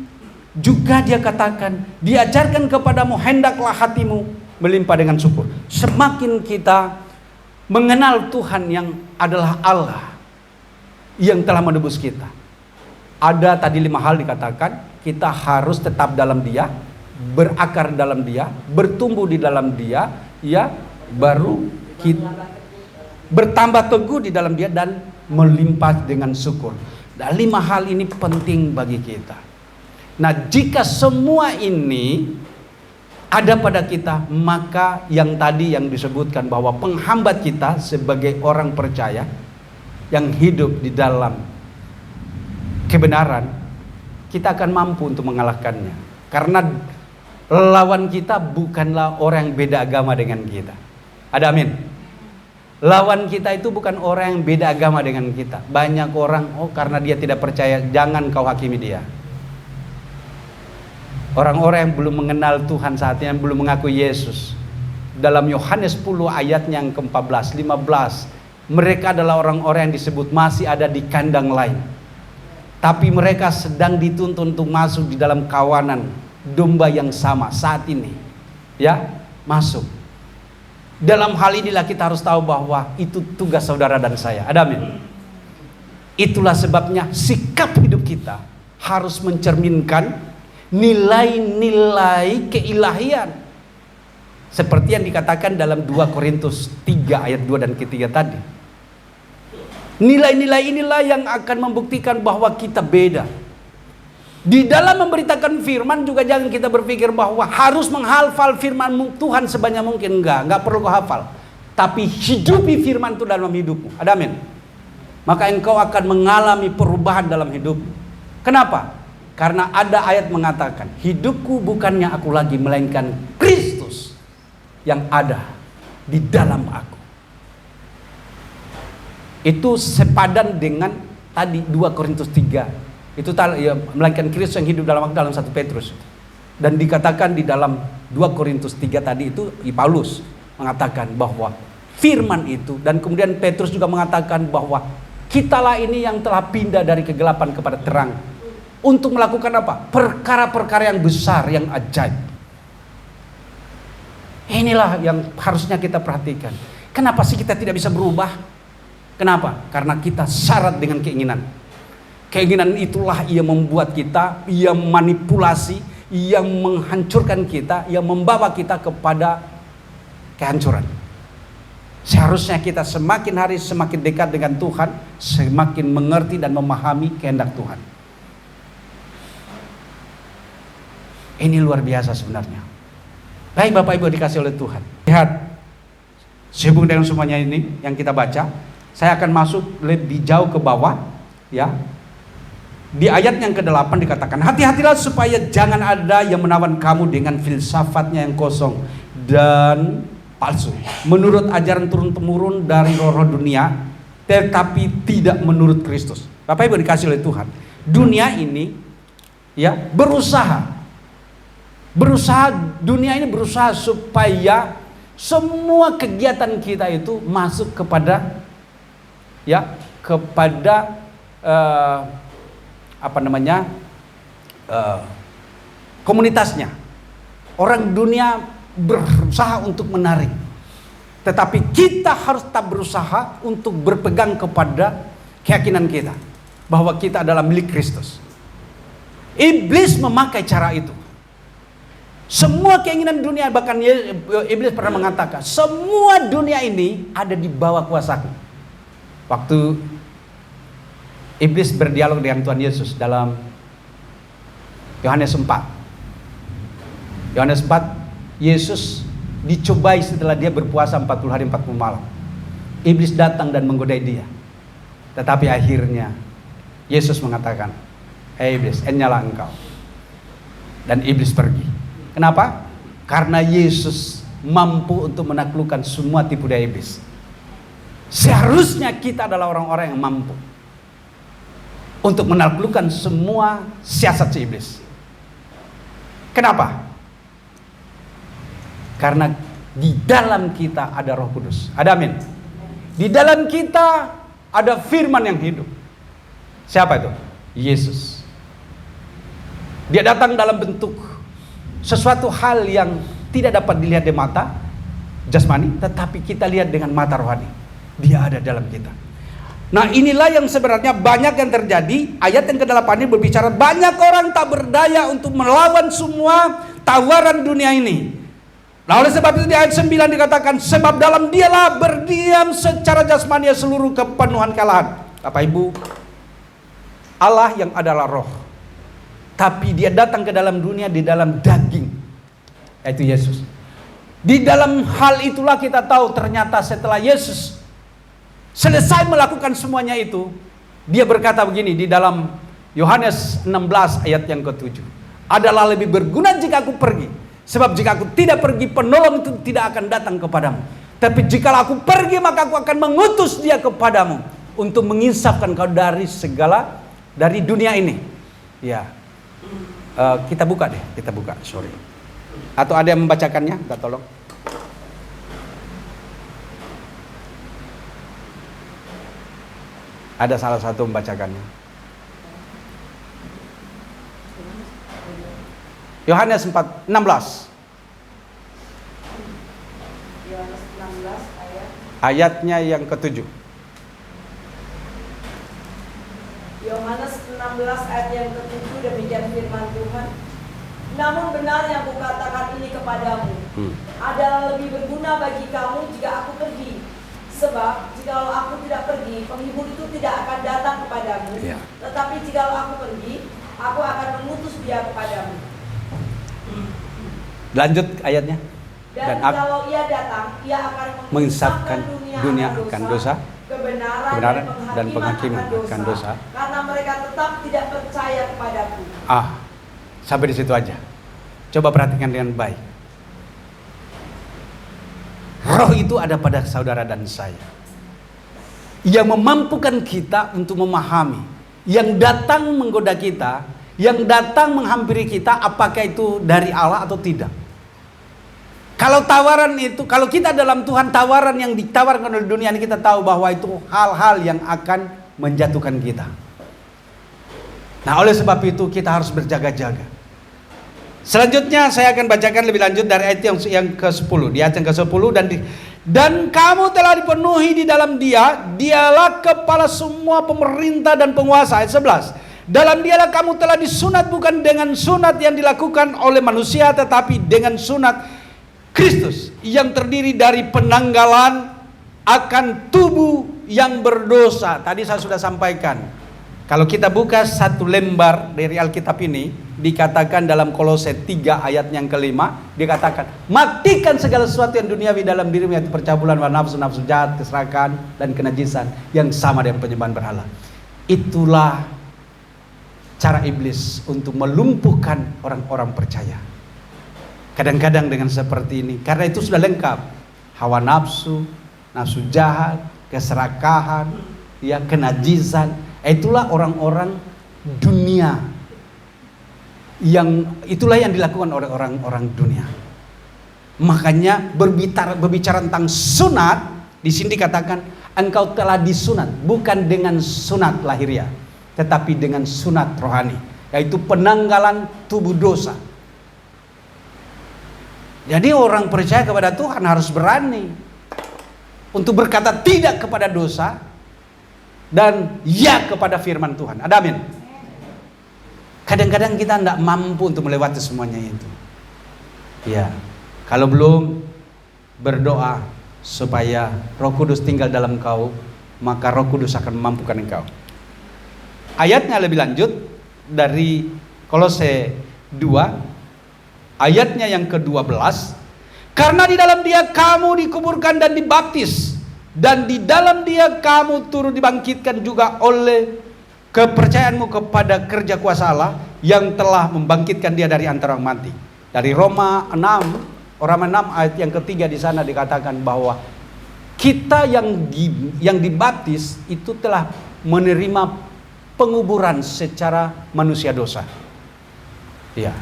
juga dia katakan, diajarkan kepadamu, hendaklah hatimu melimpah dengan syukur. Semakin kita mengenal Tuhan yang adalah Allah yang telah menebus kita, ada tadi 5 hal dikatakan. Kita harus tetap dalam Dia, berakar dalam Dia, bertumbuh di dalam Dia, ya, baru kita bertambah teguh di dalam Dia dan melimpah dengan syukur. Dan 5 hal ini penting bagi kita. Nah, jika semua ini ada pada kita, maka yang tadi yang disebutkan bahwa penghambat kita sebagai orang percaya yang hidup di dalam kebenaran, kita akan mampu untuk mengalahkannya. Karena lawan kita bukanlah orang yang beda agama dengan kita. Ada amin. Lawan kita itu bukan orang yang beda agama dengan kita. Banyak orang, karena dia tidak percaya, jangan kau hakimi dia. Orang-orang yang belum mengenal Tuhan saat ini, yang belum mengakui Yesus, dalam Yohanes 10 ayatnya yang ke-14, 15, mereka adalah orang-orang yang disebut masih ada di kandang lain, tapi mereka sedang dituntun untuk masuk di dalam kawanan domba yang sama saat ini, ya, masuk. Dalam hal inilah kita harus tahu bahwa itu tugas saudara dan saya. Ada amin. Itulah sebabnya sikap hidup kita harus mencerminkan nilai-nilai keilahian. Seperti yang dikatakan dalam 2 Korintus 3 ayat 2 dan ketiga tadi. Nilai-nilai inilah yang akan membuktikan bahwa kita beda. Di dalam memberitakan firman juga jangan kita berpikir bahwa harus menghafal firman Tuhan sebanyak mungkin. Enggak perlu kau hafal. Tapi hidupi firman itu dalam hidupmu. Ada amin. Maka engkau akan mengalami perubahan dalam hidupmu. Kenapa? Karena ada ayat mengatakan, hidupku bukannya aku lagi, melainkan Kristus yang ada di dalam aku. Itu sepadan dengan tadi 2 Korintus 3. Itu ya, melainkan Kristus yang hidup dalam aku, dalam 1 Petrus. Dan dikatakan di dalam 2 Korintus 3 tadi itu, Paulus mengatakan bahwa firman itu, dan kemudian Petrus juga mengatakan bahwa kitalah ini yang telah pindah dari kegelapan kepada terang. Untuk melakukan apa? Perkara-perkara yang besar, yang ajaib. Inilah yang harusnya kita perhatikan. Kenapa sih kita tidak bisa berubah? Kenapa? Karena kita syarat dengan keinginan. Keinginan itulah yang membuat kita, yang manipulasi, yang menghancurkan kita, yang membawa kita kepada kehancuran. Seharusnya kita semakin hari semakin dekat dengan Tuhan, semakin mengerti dan memahami kehendak Tuhan. Ini luar biasa sebenarnya. Baik Bapak Ibu dikasih oleh Tuhan. Lihat, sibuk dengan semuanya ini yang kita baca. Saya akan masuk lebih jauh ke bawah, ya. Di ayat yang ke-8 dikatakan, hati-hatilah supaya jangan ada yang menawan kamu dengan filsafatnya yang kosong dan palsu, menurut ajaran turun-temurun dari roh-roh dunia, tetapi tidak menurut Kristus. Bapak Ibu dikasih oleh Tuhan, dunia ini, ya, dunia ini berusaha supaya semua kegiatan kita itu masuk kepada, ya, kepada komunitasnya. Orang dunia berusaha untuk menarik, tetapi kita harus tetap berusaha untuk berpegang kepada keyakinan kita bahwa kita adalah milik Kristus. Iblis memakai cara itu. Semua keinginan dunia, bahkan Iblis pernah mengatakan, semua dunia ini ada di bawah kuasaku. Waktu Iblis berdialog dengan Tuhan Yesus dalam Yohanes 4. Yohanes 4, Yesus dicobai setelah dia berpuasa 40 hari 40 malam. Iblis datang dan menggodai dia. Tetapi akhirnya Yesus mengatakan, "Hei iblis, enyalah engkau." Dan iblis pergi. Kenapa? Karena Yesus mampu untuk menaklukkan semua tipu daya iblis. Seharusnya kita adalah orang-orang yang mampu untuk menaklukkan semua siasat si iblis. Kenapa? Karena di dalam kita ada Roh Kudus. Ada amin. Di dalam kita ada firman yang hidup. Siapa itu? Yesus. Dia datang dalam bentuk sesuatu hal yang tidak dapat dilihat di mata jasmani, tetapi kita lihat dengan mata rohani. Dia ada dalam kita. Nah, inilah yang sebenarnya banyak yang terjadi. Ayat yang ke-8 ini berbicara banyak orang tak berdaya untuk melawan semua tawaran dunia ini. Nah, oleh sebab itu di ayat 9 dikatakan, sebab dalam dialah berdiam secara jasmani seluruh kepenuhan kalahan. Bapak Ibu, Allah yang adalah roh, tapi dia datang ke dalam dunia di dalam daging. yaitu Yesus. Di dalam hal itulah kita tahu ternyata setelah Yesus selesai melakukan semuanya itu, dia berkata begini di dalam Yohanes 16 ayat yang ke-7. Adalah lebih berguna jika aku pergi, sebab jika aku tidak pergi, penolong itu tidak akan datang kepadamu. Tapi jika aku pergi, maka aku akan mengutus dia kepadamu untuk menginsafkan kau dari dunia ini. Ya, kita buka, sorry. Atau ada yang membacakannya? Kita tolong. Ada salah satu membacakannya. Yohanes 16. Yohanes 16 Ayatnya yang ke-7. Yohanes 16 ayat yang ke-7, demikian firman Tuhan. Namun benar yang kukatakan ini kepadamu, adalah lebih berguna bagi kamu jika aku pergi. Sebab jikalau aku tidak pergi, penghibur itu tidak akan datang kepadamu. Tetapi jikalau aku pergi, aku akan mengutus dia kepadamu. Lanjut ayatnya. Dan kalau ia datang, ia akan menginsafkan dunia akan dosa, kebenaran dan penghakiman akan dosa. Karena mereka tetap tidak percaya kepadaku. Sampai di situ aja. Coba perhatikan dengan baik. Roh itu ada pada saudara dan saya, yang memampukan kita untuk memahami, yang datang menggoda kita, yang datang menghampiri kita, apakah itu dari Allah atau tidak. Kalau tawaran itu, kalau kita dalam Tuhan, tawaran yang ditawarkan oleh dunia ini, kita tahu bahwa itu hal-hal yang akan menjatuhkan kita. Nah, oleh sebab itu kita harus berjaga-jaga. Selanjutnya saya akan bacakan lebih lanjut dari ayat yang ke-10. Di ayat yang ke-10, dan kamu telah dipenuhi di dalam dia, dialah kepala semua pemerintah dan penguasa. Ayat 11. Dalam dialah kamu telah disunat, bukan dengan sunat yang dilakukan oleh manusia, tetapi dengan sunat Kristus yang terdiri dari penanggalan akan tubuh yang berdosa. Tadi saya sudah sampaikan. Kalau kita buka satu lembar dari Alkitab ini, dikatakan dalam Kolose 3 ayat yang ke-5, dikatakan, matikan segala sesuatu yang duniawi dalam dirimu, yaitu percabulan, nafsu-nafsu jahat, keserakahan, dan kenajisan yang sama dengan penyembahan berhala. Itulah cara iblis untuk melumpuhkan orang-orang percaya. Kadang-kadang dengan seperti ini, karena itu sudah lengkap. Hawa nafsu, nafsu jahat, keserakahan, ya, kenajisan. Itulah orang-orang dunia, itulah yang dilakukan oleh orang-orang dunia. Makanya berbicara tentang sunat, di sini dikatakan engkau telah disunat, bukan dengan sunat lahiriah, tetapi dengan sunat rohani, yaitu penanggalan tubuh dosa. Jadi orang percaya kepada Tuhan harus berani untuk berkata tidak kepada dosa dan ya kepada firman Tuhan. Ada amin. Kadang-kadang kita tidak mampu untuk melewati semuanya itu. Ya, kalau belum berdoa supaya Roh Kudus tinggal dalam kau, maka Roh Kudus akan memampukan engkau. Ayatnya lebih lanjut dari Kolose 2, ayatnya yang ke-12. Karena di dalam dia kamu dikuburkan dan dibaptis, dan di dalam dia kamu turut dibangkitkan juga oleh kepercayaanmu kepada kerja kuasa Allah yang telah membangkitkan dia dari antara orang mati. Dari Roma 6 ayat yang ketiga, di sana dikatakan bahwa kita yang dibaptis itu telah menerima penguburan secara manusia dosa. Ya.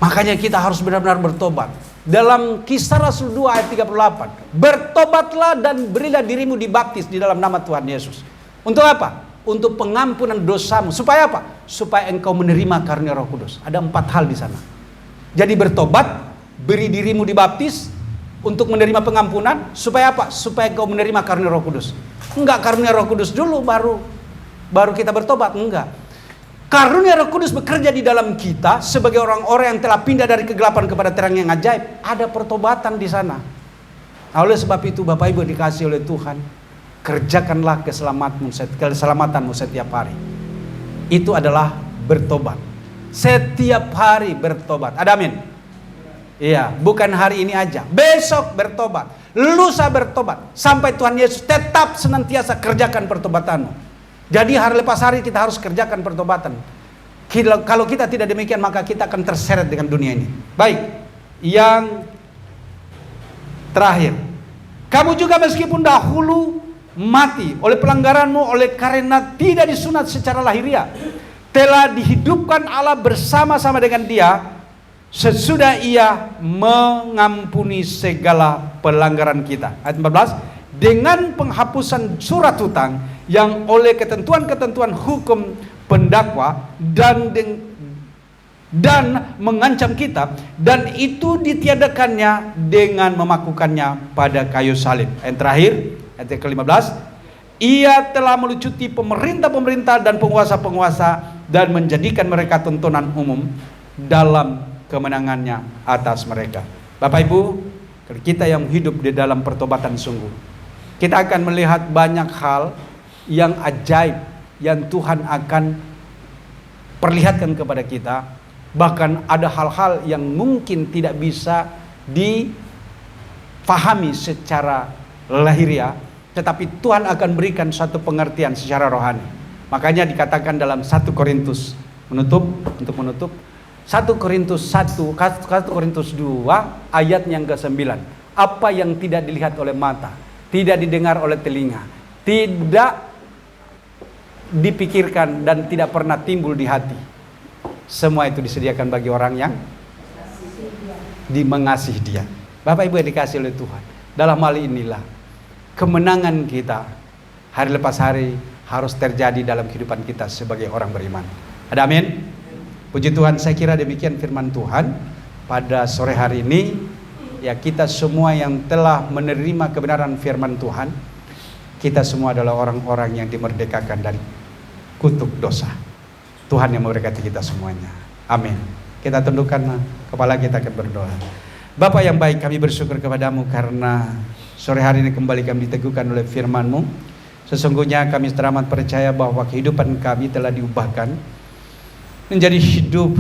Makanya kita harus benar-benar bertobat. Dalam Kisah Rasul 2 ayat 38, bertobatlah dan berilah dirimu dibaptis di dalam nama Tuhan Yesus. Untuk apa? Untuk pengampunan dosamu. Supaya apa? Supaya engkau menerima karunia Roh Kudus. Ada 4 hal di sana. Jadi bertobat, beri dirimu dibaptis untuk menerima pengampunan. Supaya apa? Supaya engkau menerima karunia Roh Kudus. Enggak karunia Roh Kudus dulu baru kita bertobat, enggak. Karunia Roh Kudus bekerja di dalam kita sebagai orang-orang yang telah pindah dari kegelapan kepada terang yang ajaib. Ada pertobatan di sana. Nah, oleh sebab itu Bapak Ibu dikasih oleh Tuhan, kerjakanlah keselamatanmu setiap hari. Itu adalah bertobat. Setiap hari bertobat. Ada amin? Iya, bukan hari ini aja. Besok bertobat, lusa bertobat, sampai Tuhan Yesus tetap senantiasa kerjakan pertobatanmu. Jadi hari lepas hari kita harus kerjakan pertobatan. Kalau kita tidak demikian, maka kita akan terseret dengan dunia ini. Baik, yang terakhir, kamu juga meskipun dahulu mati oleh pelanggaranmu, oleh karena tidak disunat secara lahiriah, telah dihidupkan Allah bersama-sama dengan Dia sesudah Ia mengampuni segala pelanggaran kita. Ayat 14, dengan penghapusan surat hutang yang oleh ketentuan-ketentuan hukum pendakwa dan mengancam kita, dan itu ditiadakannya dengan memakukannya pada kayu salib. Yang terakhir, ayat ke-15, Ia telah melucuti pemerintah-pemerintah dan penguasa-penguasa dan menjadikan mereka tontonan umum dalam kemenangannya atas mereka. Bapak Ibu, kita yang hidup di dalam pertobatan sungguh, kita akan melihat banyak hal yang ajaib yang Tuhan akan perlihatkan kepada kita. Bahkan ada hal-hal yang mungkin tidak bisa difahami secara lahiriah, tetapi Tuhan akan berikan suatu pengertian secara rohani. Makanya dikatakan dalam 1 Korintus, untuk menutup 1 Korintus 2 ayat yang ke-9. Apa yang tidak dilihat oleh mata, tidak didengar oleh telinga, tidak dipikirkan dan tidak pernah timbul di hati, semua itu disediakan bagi orang yang mengasihi Dia. Bapak Ibu yang dikasihi oleh Tuhan, dalam hal inilah kemenangan kita hari lepas hari harus terjadi dalam kehidupan kita sebagai orang beriman. Ada amin? Puji Tuhan, saya kira demikian firman Tuhan pada sore hari ini. Ya, kita semua yang telah menerima kebenaran firman Tuhan, kita semua adalah orang-orang yang dimerdekakan dari kutuk dosa. Tuhan yang memberkati kita semuanya. Amin. Kita tundukkan kepala, kita akan berdoa. Bapa yang baik, kami bersyukur kepadamu karena sore hari ini kembali kami diteguhkan oleh firman-Mu. Sesungguhnya kami teramat percaya bahwa kehidupan kami telah diubahkan menjadi hidup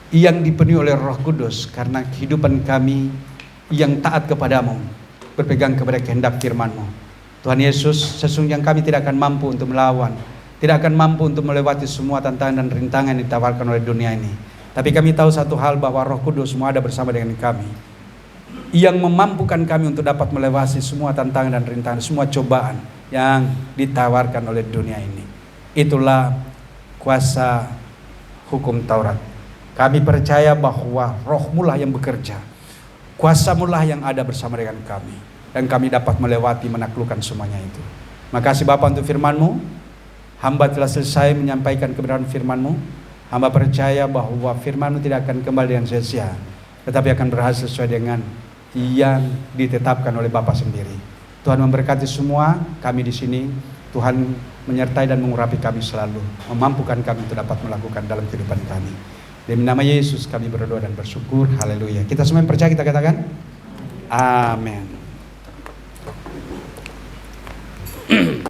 yang dipenuhi oleh Roh Kudus karena kehidupan kami yang taat kepadamu, berpegang kepada kehendak firman-Mu. Tuhan Yesus, sesungguhnya kami tidak akan mampu untuk melawan, tidak akan mampu untuk melewati semua tantangan dan rintangan yang ditawarkan oleh dunia ini. Tapi kami tahu satu hal, bahwa Roh Kudus ada bersama dengan kami, yang memampukan kami untuk dapat melewati semua tantangan dan rintangan, semua cobaan yang ditawarkan oleh dunia ini. Itulah kuasa hukum Taurat. Kami percaya bahwa Roh-Mu lah yang bekerja, kuasa-Mu lah yang ada bersama dengan kami, dan kami dapat melewati, menaklukkan semuanya itu. Makasih Bapa untuk firman-Mu. Hamba telah selesai menyampaikan kebenaran firman-Mu. Hamba percaya bahwa firman-Mu tidak akan kembali dengan sia-sia, tetapi akan berhasil sesuai dengan yang ditetapkan oleh Bapa sendiri. Tuhan memberkati semua kami di sini. Tuhan menyertai dan mengurapi kami selalu, memampukan kami untuk dapat melakukan dalam kehidupan kami. Demi nama Yesus kami berdoa dan bersyukur. Haleluya. Kita semua yang percaya, kita katakan amin.